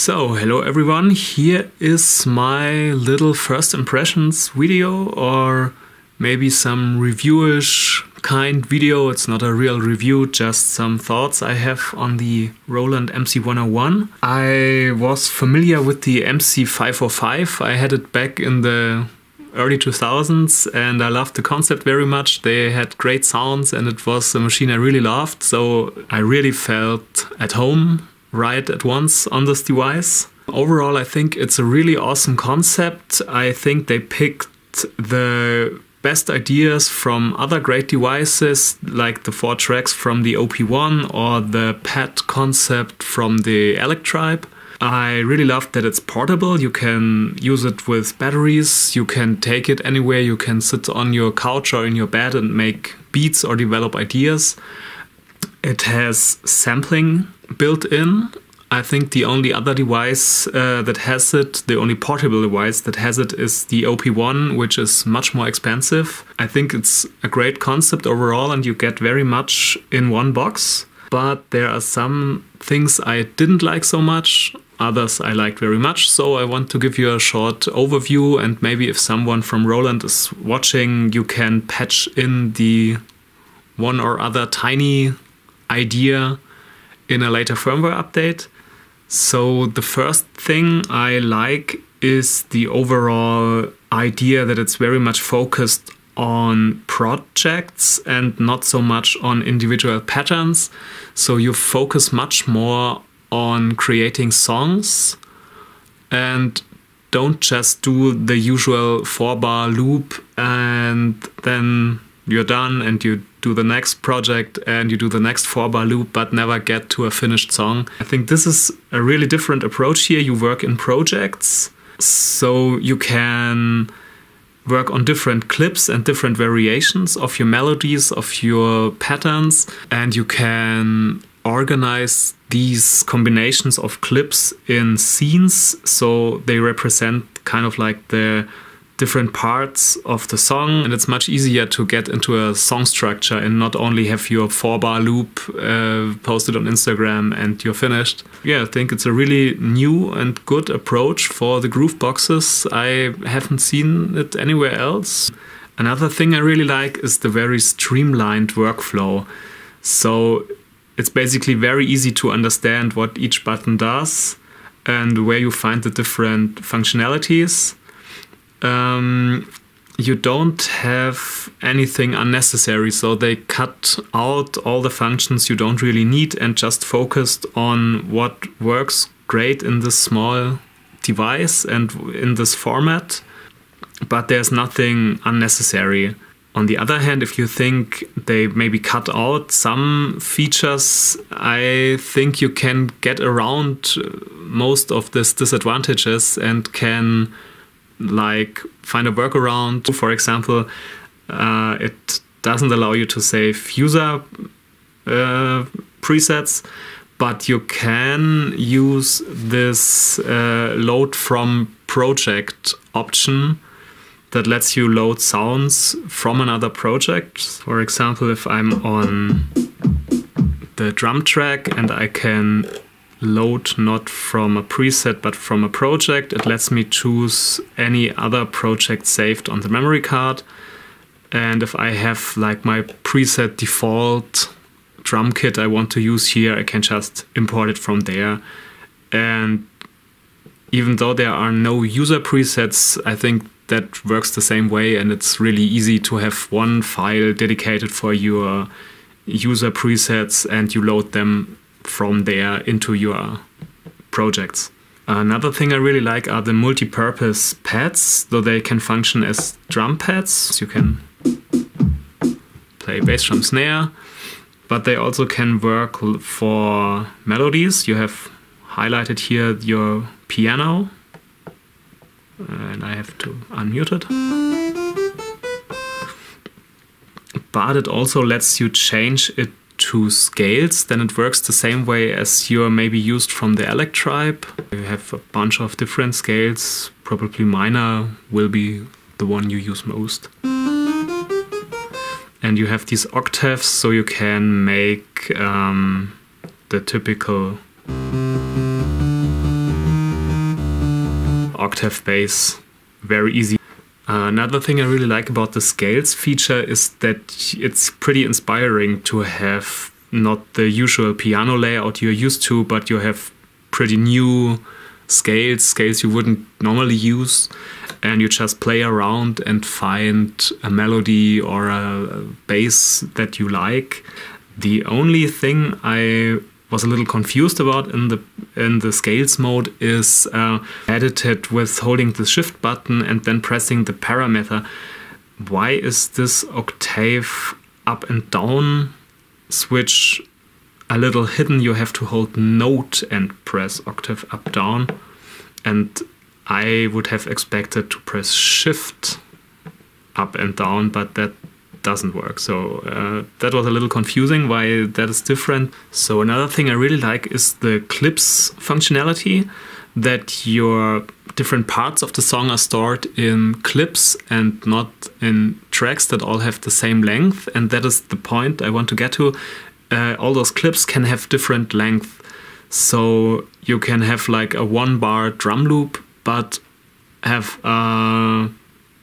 So, hello everyone, here is my little first impressions video, or maybe some reviewish kind video. It's not a real review, just some thoughts I have on the Roland MC101. I was familiar with the MC505. I had it back in the early 2000s and I loved the concept very much. They had great sounds and it was a machine I really loved, so I really felt at home right at once on this device. Overall, I think it's a really awesome concept. I think they picked the best ideas from other great devices, like the 4 tracks from the OP1 or the pad concept from the Electribe. I really love that it's portable. You can use it with batteries, you can take it anywhere, you can sit on your couch or in your bed and make beats or develop ideas. It has sampling built in. I think the only other device that has it, the only portable device that has it, is the OP1, which is much more expensive. I think it's a great concept overall and you get very much in one box. But there are some things I didn't like so much, others I liked very much. So I want to give you a short overview, and maybe if someone from Roland is watching, you can patch in the one or other tiny idea in a later firmware update. So the first thing I like is the overall idea that it's very much focused on projects and not so much on individual patterns. So you focus much more on creating songs and don't just do the usual 4-bar loop and then you're done and you do the next project and you do the next 4-bar loop but never get to a finished song. I think this is a really different approach here. You work in projects, so you can work on different clips and different variations of your melodies, of your patterns, and you can organize these combinations of clips in scenes so they represent kind of like the different parts of the song, and it's much easier to get into a song structure and not only have your 4-bar loop posted on Instagram and you're finished. Yeah, I think it's a really new and good approach for the Grooveboxes. I haven't seen it anywhere else. Another thing I really like is the very streamlined workflow. So it's basically very easy to understand what each button does and where you find the different functionalities. You don't have anything unnecessary, so they cut out all the functions you don't really need and just focused on what works great in this small device and in this format, but there's nothing unnecessary. On the other hand, if you think they maybe cut out some features, I think you can get around most of these disadvantages and can like find a workaround. For example, it doesn't allow you to save user presets, but you can use this load from project option that lets you load sounds from another project. For example, if I'm on the drum track and I can load not from a preset but from a project, it lets me choose any other project saved on the memory card. And if I have like my preset default drum kit I want to use here, I can just import it from there. And even though there are no user presets, I think that works the same way, and it's really easy to have one file dedicated for your user presets and you load them from there into your projects. Another thing I really like are the multi-purpose pads, though they can function as drum pads. So you can play bass drum snare, but they also can work for melodies. You have highlighted here your piano, and I have to unmute it. But it also lets you change it to scales. Then it works the same way as you're maybe used from the Electribe. You have a bunch of different scales. Probably minor will be the one you use most. And you have these octaves, so you can make the typical octave bass very easy. Another thing I really like about the scales feature is that it's pretty inspiring to have not the usual piano layout you're used to, but you have pretty new scales you wouldn't normally use, and you just play around and find a melody or a bass that you like. The only thing I was a little confused about in the scales mode is edited with holding the shift button and then pressing the parameter. Why is this octave up and down switch a little hidden? You have to hold note and press octave up down, and I would have expected to press shift up and down, but that doesn't work. So that was a little confusing why that is different. So another thing I really like is the clips functionality, that your different parts of the song are stored in clips and not in tracks that all have the same length. And that is the point I want to get to. All those clips can have different length. So you can have like a 1-bar drum loop, but have I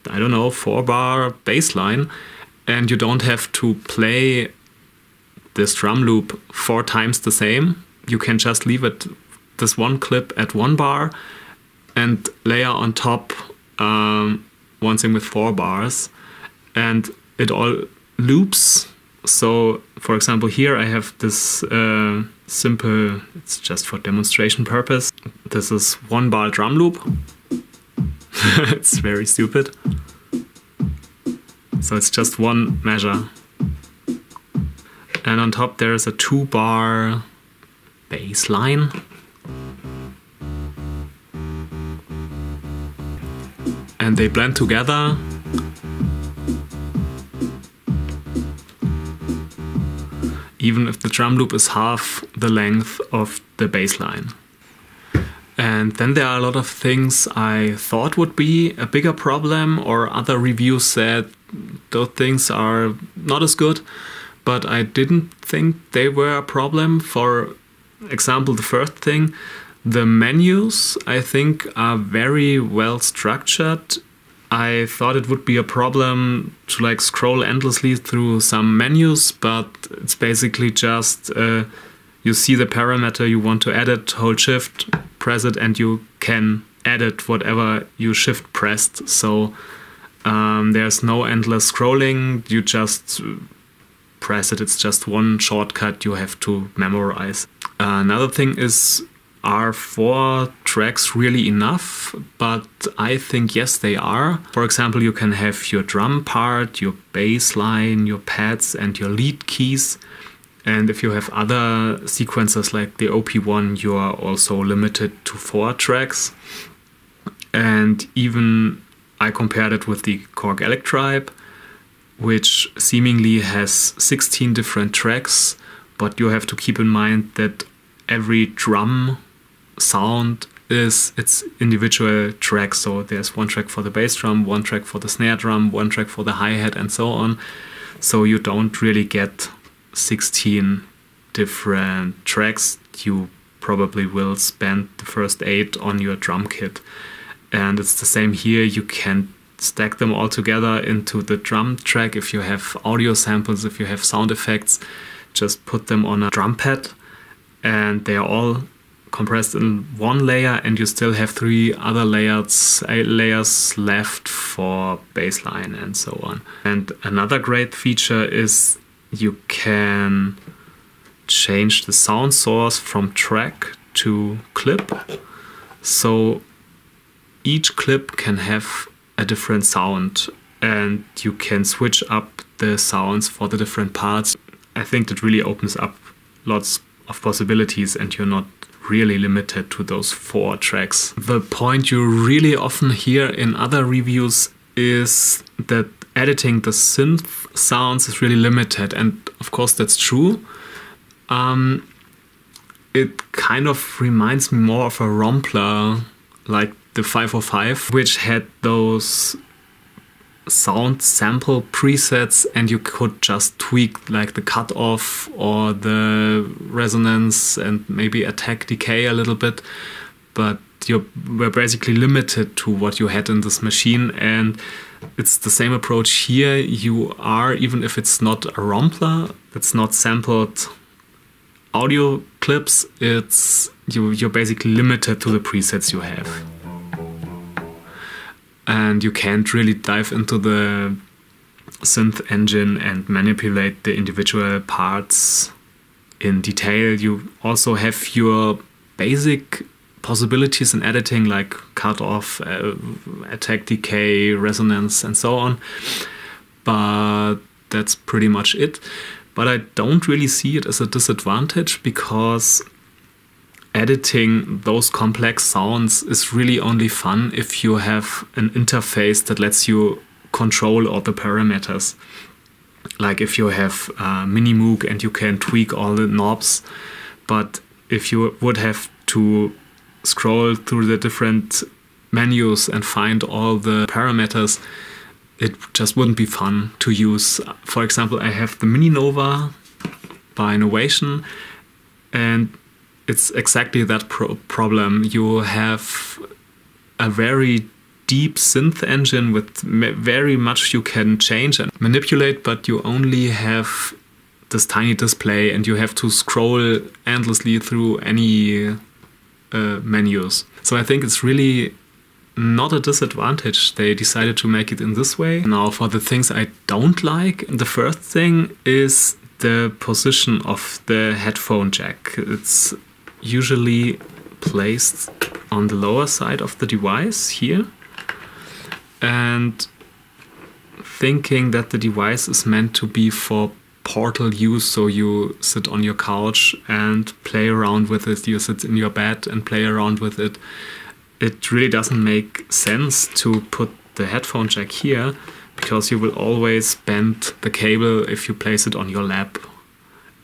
don't know, 4-bar bass line. And you don't have to play this drum loop 4 times the same. You can just leave it, this one clip at 1 bar, and layer on top one thing with 4 bars. And it all loops. So, for example, here I have this simple, it's just for demonstration purpose. This is 1-bar drum loop. It's very stupid. So it's just one measure. And on top there is a 2-bar bass line. And they blend together. Even if the drum loop is half the length of the bass line. And then there are a lot of things I thought would be a bigger problem, or other reviews said those things are not as good, but I didn't think they were a problem. For example, the first thing, the menus I think are very well structured. I thought it would be a problem to like scroll endlessly through some menus, but it's basically just you see the parameter you want to edit, hold shift, press it, and you can edit whatever you shift pressed. So there's no endless scrolling, you just press it, it's just one shortcut you have to memorize. Another thing is, are 4 tracks really enough? But I think yes, they are. For example, you can have your drum part, your bass line, your pads and your lead keys. And if you have other sequencers like the OP1, you are also limited to 4 tracks. And even I compared it with the Korg Electribe, which seemingly has 16 different tracks, but you have to keep in mind that every drum sound is its individual track. So there's 1 track for the bass drum, 1 track for the snare drum, 1 track for the hi-hat, and so on. So you don't really get 16 different tracks. You probably will spend the first 8 on your drum kit. And it's the same here. You can stack them all together into the drum track. If you have audio samples, if you have sound effects, just put them on a drum pad and they are all compressed in one layer, and you still have 3 other layers left for bassline and so on. And another great feature is you can change the sound source from track to clip. So each clip can have a different sound and you can switch up the sounds for the different parts. I think that really opens up lots of possibilities and you're not really limited to those 4 tracks. The point you really often hear in other reviews is that editing the synth sounds is really limited, and of course that's true. It kind of reminds me more of a Rompler, like the 505, which had those sound sample presets and you could just tweak like the cutoff or the resonance and maybe attack decay a little bit, but you were basically limited to what you had in this machine. And it's the same approach here. You are, even if it's not a Rompler, it's not sampled audio clips, you're basically limited to the presets you have. And you can't really dive into the synth engine and manipulate the individual parts in detail. You also have your basic possibilities in editing, like cut off, attack decay, resonance, and so on. But that's pretty much it. But I don't really see it as a disadvantage, because editing those complex sounds is really only fun if you have an interface that lets you control all the parameters. Like if you have Minimoog and you can tweak all the knobs, but if you would have to scroll through the different menus and find all the parameters, it just wouldn't be fun to use. For example, I have the Mini Nova by Innovation, and it's exactly that problem. You have a very deep synth engine with very much you can change and manipulate, but you only have this tiny display and you have to scroll endlessly through any menus. So I think it's really not a disadvantage. They decided to make it in this way. Now, for the things I don't like, the first thing is the position of the headphone jack. It's usually placed on the lower side of the device here, and thinking that the device is meant to be for portal use, so you sit on your couch and play around with it, you sit in your bed and play around with it. It really doesn't make sense to put the headphone jack here, because you will always bend the cable if you place it on your lap,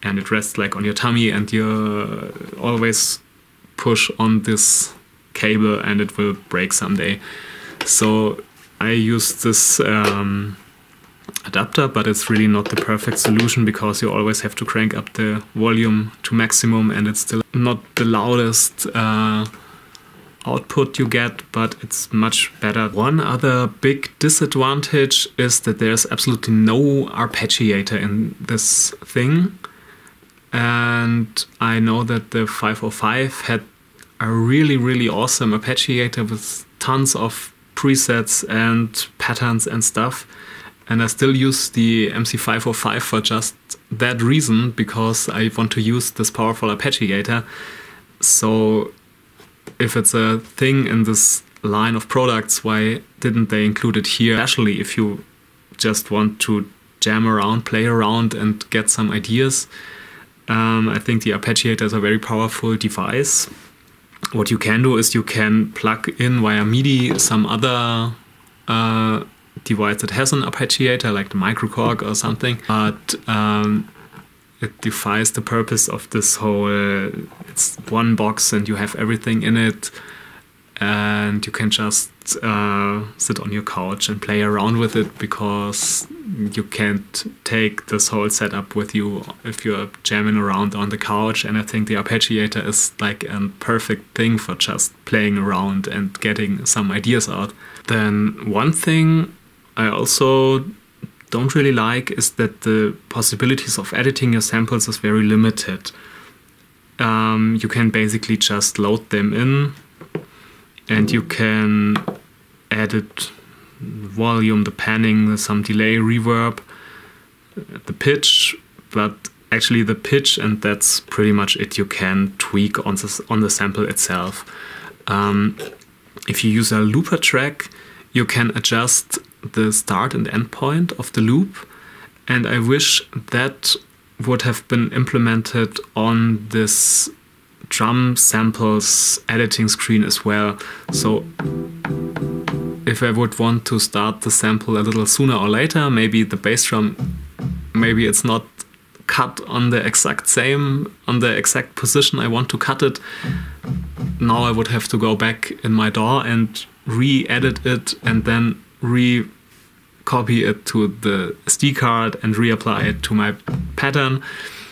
and it rests like on your tummy, and you always push on this cable and it will break someday. So I use this adapter, but it's really not the perfect solution, because you always have to crank up the volume to maximum, and it's still not the loudest output you get, but it's much better. One other big disadvantage is that there's absolutely no arpeggiator in this thing. And I know that the 505 had a really, really awesome arpeggiator with tons of presets and patterns and stuff. And I still use the MC505 for just that reason, because I want to use this powerful arpeggiator. So if it's a thing in this line of products, why didn't they include it here? Especially if you just want to jam around, play around, and get some ideas. I think the arpeggiator is a very powerful device. What you can do is you can plug in via MIDI some other device that has an arpeggiator, like the MicroKorg or something, but it defies the purpose of this whole, it's one box and you have everything in it, and you can just sit on your couch and play around with it, because you can't take this whole setup with you if you're jamming around on the couch. And I think the arpeggiator is like a perfect thing for just playing around and getting some ideas out. Then one thing I also don't really like is that the possibilities of editing your samples is very limited. You can basically just load them in, and you can edit volume, the panning, some delay, reverb, the pitch, but actually the pitch, and that's pretty much it. You can tweak on the sample itself. If you use a looper track, you can adjust the start and end point of the loop, and I wish that would have been implemented on this drum samples editing screen as well. So if I would want to start the sample a little sooner or later, maybe the bass drum, maybe it's not cut on the exact position I want to cut it. Now I would have to go back in my DAW and re-edit it, and then re-copy it to the SD card and reapply it to my pattern.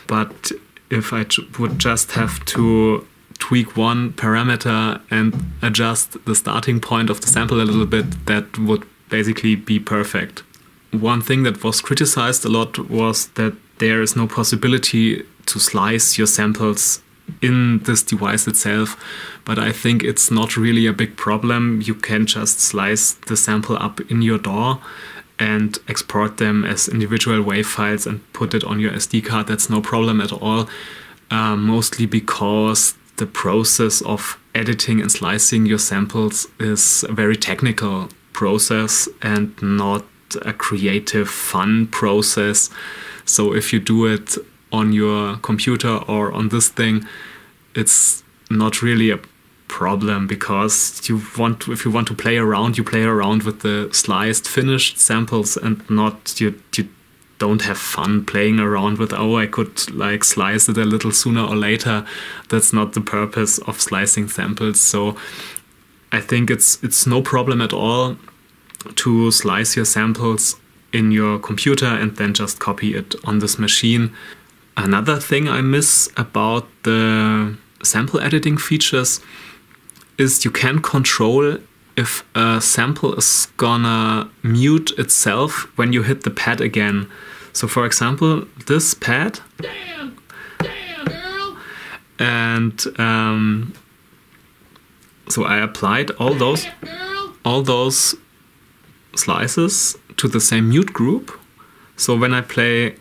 But if I would just have to tweak one parameter and adjust the starting point of the sample a little bit, that would basically be perfect. One thing that was criticized a lot was that there is no possibility to slice your samples in this device itself, but I think it's not really a big problem. You can just slice the sample up in your DAW and export them as individual WAV files and put it on your SD card. That's no problem at all, mostly because the process of editing and slicing your samples is a very technical process and not a creative, fun process. So if you do it on your computer or on this thing, it's not really a problem, because if you want to play around, you play around with the sliced, finished samples, and not you don't have fun playing around with, oh, I could like slice it a little sooner or later. That's not the purpose of slicing samples. So I think it's no problem at all to slice your samples in your computer and then just copy it on this machine. Another thing I miss about the sample editing features is you can control if a sample is gonna mute itself when you hit the pad again. So for example, this pad, damn girl. And so I applied all those slices to the same mute group. So when I play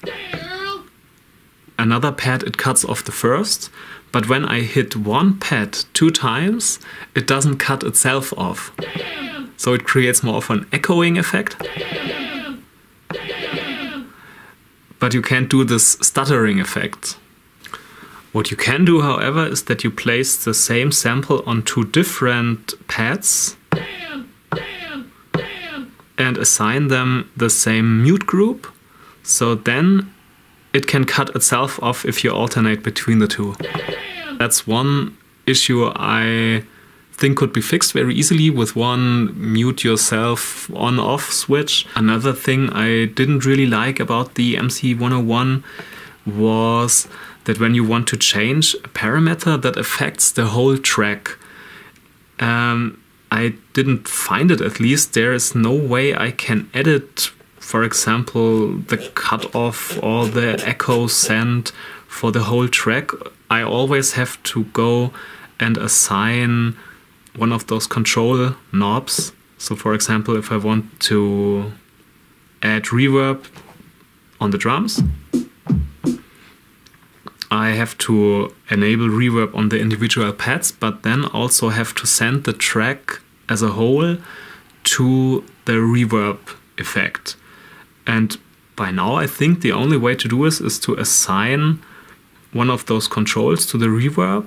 another pad, it cuts off the first, but when I hit one pad 2 times, it doesn't cut itself off. So it creates more of an echoing effect. But you can't do this stuttering effect. What you can do, however, is that you place the same sample on 2 different pads and assign them the same mute group. So then it can cut itself off if you alternate between the 2. That's one issue I think could be fixed very easily with one mute yourself on-off switch. Another thing I didn't really like about the MC101 was that when you want to change a parameter that affects the whole track, I didn't find it, at least. There is no way I can edit, for example, the cutoff or the echo send for the whole track. I always have to go and assign one of those control knobs. So for example, if I want to add reverb on the drums, I have to enable reverb on the individual pads, but then also have to send the track as a whole to the reverb effect. And by now I think the only way to do this is to assign one of those controls to the reverb.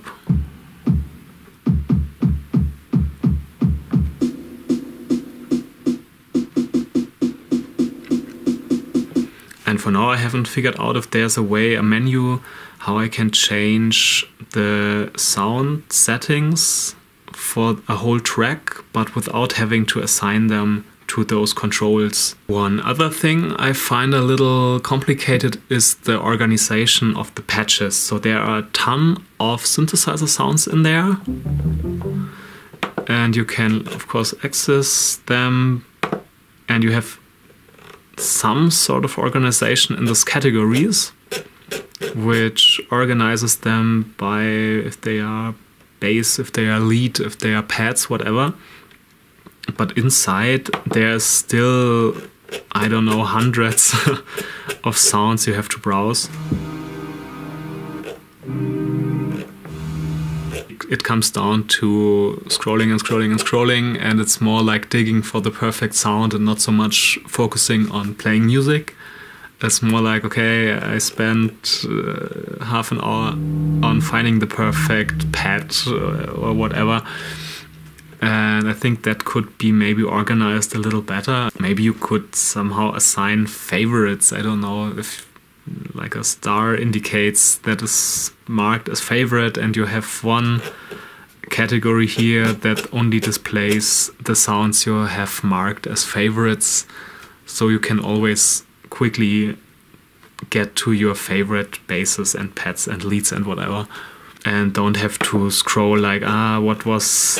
And for now I haven't figured out if there's a way, a menu, how I can change the sound settings for a whole track, but without having to assign them to those controls. One other thing I find a little complicated is the organization of the patches. So there are a ton of synthesizer sounds in there, and you can of course access them, and you have some sort of organization in those categories, which organizes them by if they are bass, if they are lead, if they are pads, whatever. But inside there's still, I don't know, hundreds of sounds you have to browse. It comes down to scrolling and scrolling and scrolling, and it's more like digging for the perfect sound and not so much focusing on playing music. It's more like, okay, I spent half an hour on finding the perfect pad or whatever. And I think that could be maybe organized a little better. Maybe you could somehow assign favorites. I don't know, if like a star indicates that is marked as favorite, and you have one category here that only displays the sounds you have marked as favorites. So you can always quickly get to your favorite basses and pads and leads and whatever. and don't have to scroll like, what was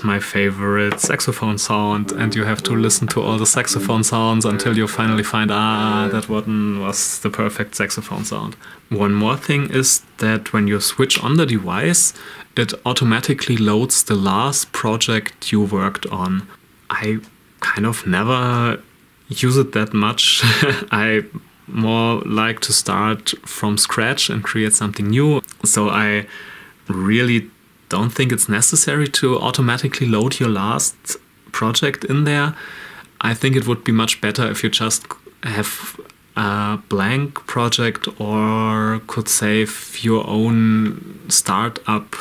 my favorite saxophone sound, and you have to listen to all the saxophone sounds until you finally find, that one was the perfect saxophone sound. One more thing is that when you switch on the device, it automatically loads the last project you worked on. I kind of never use it that much. I more like to start from scratch and create something new. So I really don't think it's necessary to automatically load your last project in there. I think it would be much better if you just have a blank project or could save your own startup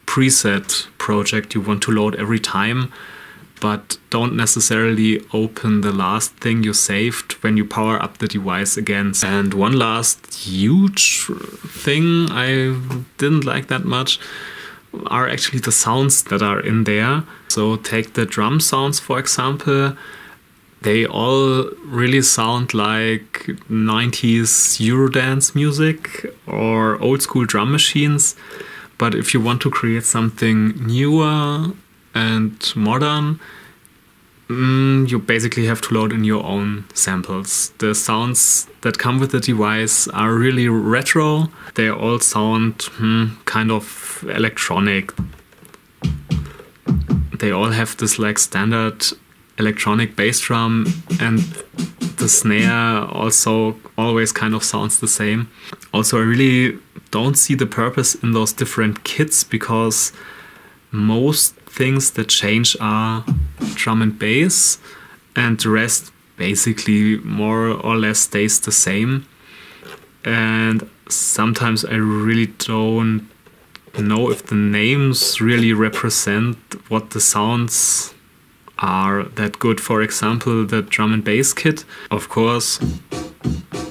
preset project you want to load every time, but don't necessarily open the last thing you saved when you power up the device again. And one last huge thing I didn't like that much are actually the sounds that are in there. So take the drum sounds, for example. They all really sound like 90s Eurodance music or old school drum machines. But if you want to create something newer and modern, you basically have to load in your own samples. The sounds that come with the device are really retro. They all sound kind of electronic. They all have this like standard electronic bass drum, and the snare also always kind of sounds the same. Also, I really don't see the purpose in those different kits, because most things that change are drum and bass, and the rest basically more or less stays the same. And sometimes I really don't know if the names really represent what the sounds are that good. For example, the drum and bass kit, of course,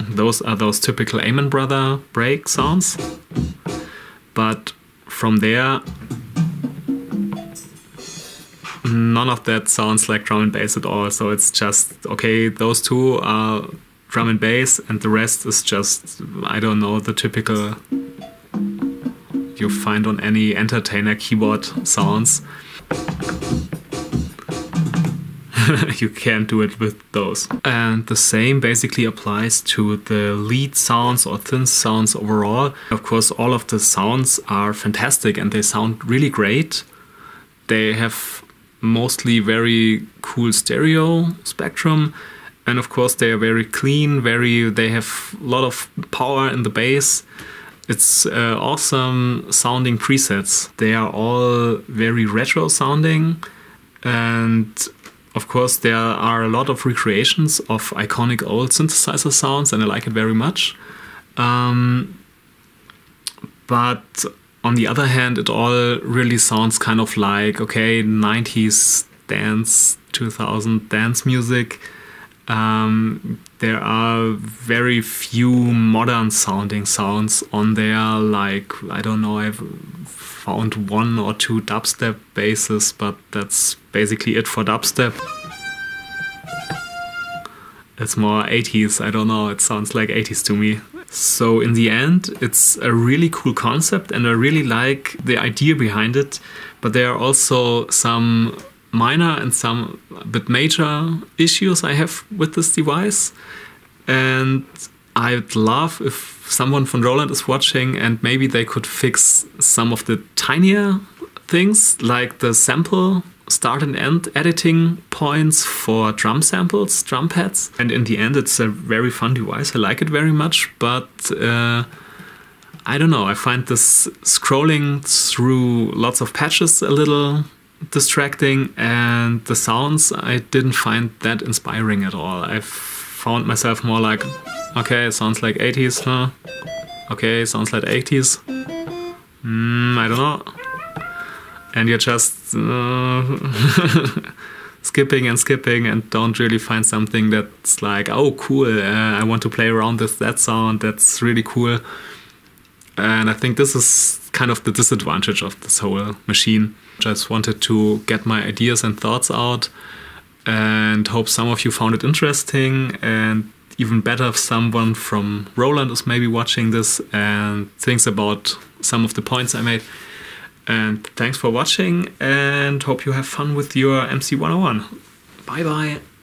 those are those typical Allman Brother break sounds, but from there none of that sounds like drum and bass at all. So it's just, okay, those two are drum and bass, and the rest is just, I don't know, the typical you find on any entertainer keyboard sounds. You can't do it with those. And the same basically applies to the lead sounds or thin sounds overall. Of course, all of the sounds are fantastic and they sound really great. They have mostly very cool stereo spectrum, and of course they are very clean, they have a lot of power in the bass. It's awesome sounding presets. They are all very retro sounding, and of course there are a lot of recreations of iconic old synthesizer sounds, and I like it very much. But on the other hand, it all really sounds kind of like, okay, 90s dance, 2000 dance music. There are very few modern sounding sounds on there, like, I don't know, I've found one or two dubstep basses, but that's basically it for dubstep. It's more 80s, I don't know, it sounds like 80s to me. So in the end, it's a really cool concept and I really like the idea behind it, but there are also some minor and some a bit major issues I have with this device, and I'd love if someone from Roland is watching and maybe they could fix some of the tinier things, like the sample start and end editing points for drum samples, drum pads. And in the end, it's a very fun device. I like it very much, but I don't know. I find this scrolling through lots of patches a little distracting, and the sounds I didn't find that inspiring at all. I found myself more like, okay, it sounds like 80s, huh? Okay, it sounds like 80s. I don't know. And you're just skipping and don't really find something that's like, oh cool, I want to play around with that sound, that's really cool. And I think this is kind of the disadvantage of this whole machine. Just wanted to get my ideas and thoughts out and hope some of you found it interesting. And even better if someone from Roland is maybe watching this and thinks about some of the points I made. And thanks for watching, and hope you have fun with your MC101. Bye bye.